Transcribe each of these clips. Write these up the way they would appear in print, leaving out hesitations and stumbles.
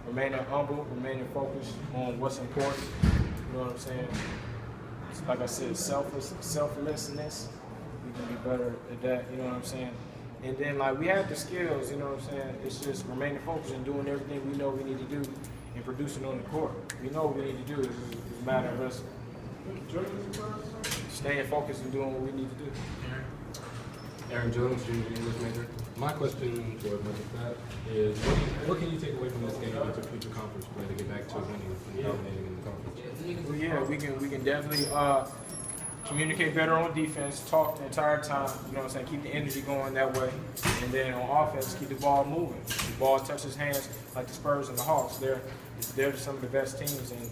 remaining humble, remaining focused on what's important. You know what I'm saying? It's, like I said, selflessness. We can be better at that. You know what I'm saying? And then like we have the skills. You know what I'm saying? It's just remaining focused and doing everything we know we need to do and producing on the court. We know what we need to do. It's a matter of us staying focused and doing what we need to do. Aaron Jones, junior English major. My question for that is, what can you take away from this game into future conference play to get back to winning and dominating in the conference? Well, yeah, we can definitely communicate better on defense, talk the entire time. You know what I'm saying? Keep the energy going that way, and then on offense, keep the ball moving. The ball touches hands like the Spurs and the Hawks. They're some of the best teams, and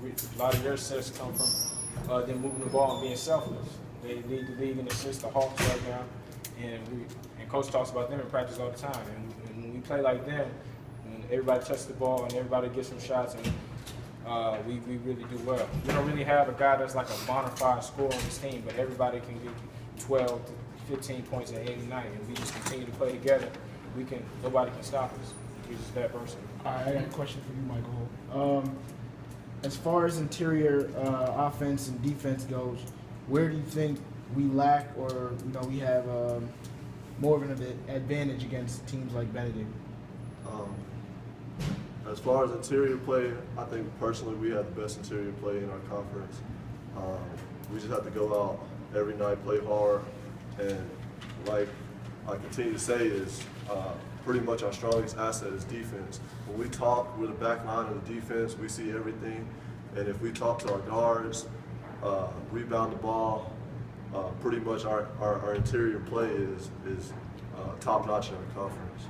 a lot of their success come from them moving the ball and being selfless. They lead the league in assists, the Hawks right now. And coach talks about them in practice all the time. And when we play like them, when everybody touches the ball and everybody gets some shots, and we really do well. We don't really have a guy that's like a bona fide scorer on this team, but everybody can get 12 to 15 points at any night, and we just continue to play together. Nobody can stop us. We're just that person. All right, I got a question for you, Michael. As far as interior offense and defense goes, where do you think we lack, or we have more of an advantage against teams like Benedict? As far as interior play, I think personally we have the best interior play in our conference. We just have to go out every night, play hard, and like I continue to say is pretty much our strongest asset is defense. When we talk with the back line of the defense, we see everything, and if we talk to our guards, rebound the ball, pretty much our interior play is top notch in the conference.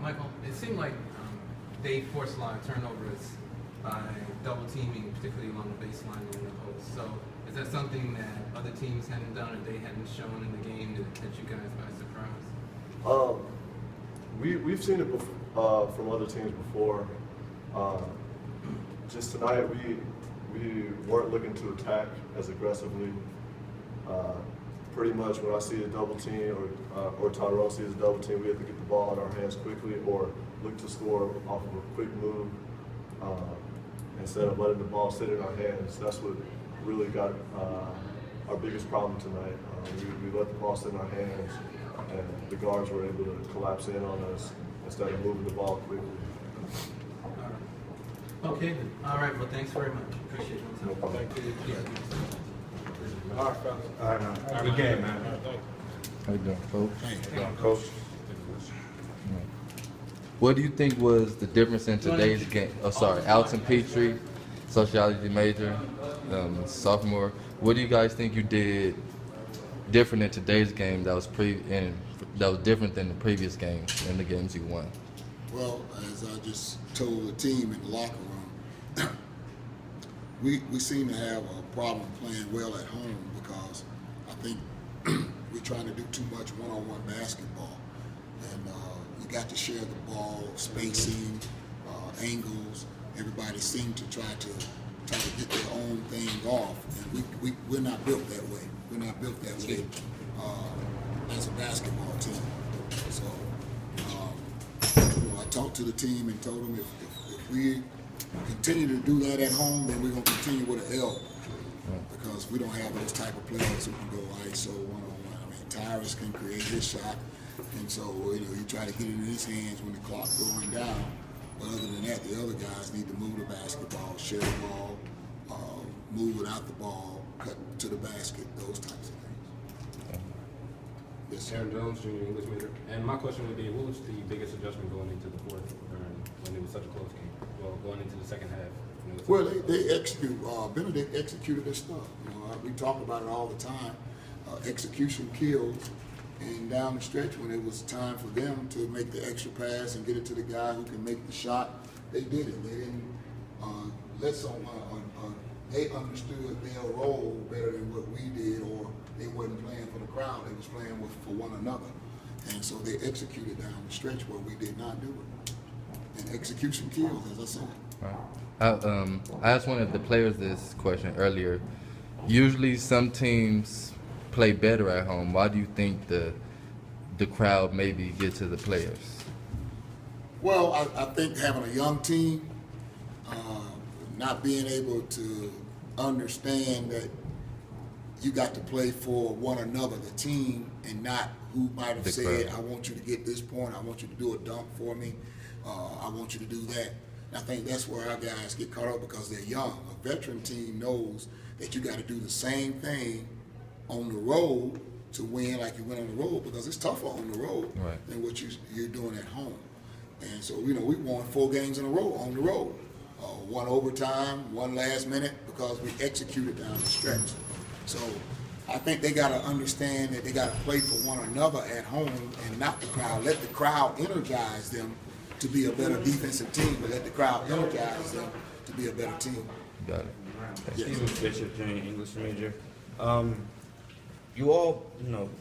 Michael, it seemed like they forced a lot of turnovers by double teaming, particularly along the baseline and the post. So is that something that other teams hadn't done or they hadn't shown in the game that catch you guys by surprise? We've seen it from other teams before. Just tonight we weren't looking to attack as aggressively. Pretty much when I see a double team or Tyrone sees a double team, we have to get the ball in our hands quickly or look to score off of a quick move instead of letting the ball sit in our hands. That's what really got our biggest problem tonight. We let the ball sit in our hands, and the guards were able to collapse in on us instead of moving the ball quickly. Okay, then. All right, well, thanks very much. Appreciate your time. Thank you. Yeah. All right, fellas. All right, man. Good game, man. How you doing, Coach? How you doing, Coach? What do you think was the difference in today's game? Oh, sorry, Alton Petrie, sociology major, sophomore. What do you guys think you did different in today's game that was different than the previous games and the games you won? Well, as I just told the team in the locker room, we seem to have a problem playing well at home because I think we're trying to do too much one-on-one basketball. And you got to share the ball, spacing, angles. Everybody seemed to try to get their own thing off. And we're not built that way. We're not built that way as a basketball team. So I talked to the team and told them if we continue to do that at home, then we're going to continue with an L because we don't have those type of players who can go ISO one-on-one. I mean, Tyrus can create his shot, and so you try to get it in his hands when the clock's going down. But other than that, the other guys need to move the basketball, share the ball, move without the ball, cut to the basket, those types of things. Yes, sir. Aaron Jones, junior English major. And my question would be, what was the biggest adjustment going into the fourth when it was such a close game? Well, going into the second half. Well, they execute. Benedict executed their stuff. We talk about it all the time. Execution kills. And down the stretch, when it was time for them to make the extra pass and get it to the guy who can make the shot, they did it. They didn't let someone. They understood their role better than what we did, or they wasn't playing for the crowd. They was playing for one another. And so they executed down the stretch where we did not do it. And execution kills, as I said. Right. I asked one of the players this question earlier. Usually some teams play better at home. Why do you think the the crowd maybe get to the players? Well, I think having a young team, not being able to understand that you got to play for one another, the team, and not who might have The said, crowd. I want you to get this point, I want you to do a dunk for me, I want you to do that. And I think that's where our guys get caught up because they're young. A veteran team knows that you got to do the same thing on the road to win like you win on the road, because it's tougher on the road Right. than what you're doing at home. And so, we won 4 games in a row on the road. 1 overtime, 1 last minute, because we executed down the stretch. So I think they got to understand that they got to play for one another at home and not the crowd. Let the crowd energize them to be a better defensive team, but let the crowd energize them to be a better team. Got it. Yes. Stephen Bishop, junior English major. You all,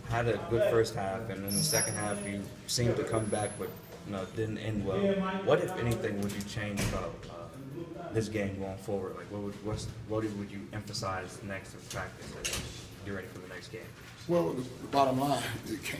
had a good first half, and in the second half, you seemed to come back, but didn't end well. What, if anything, would you change about this game going forward? Like, what would you emphasize next in practice as you get ready for the next game? Well, the bottom line, it came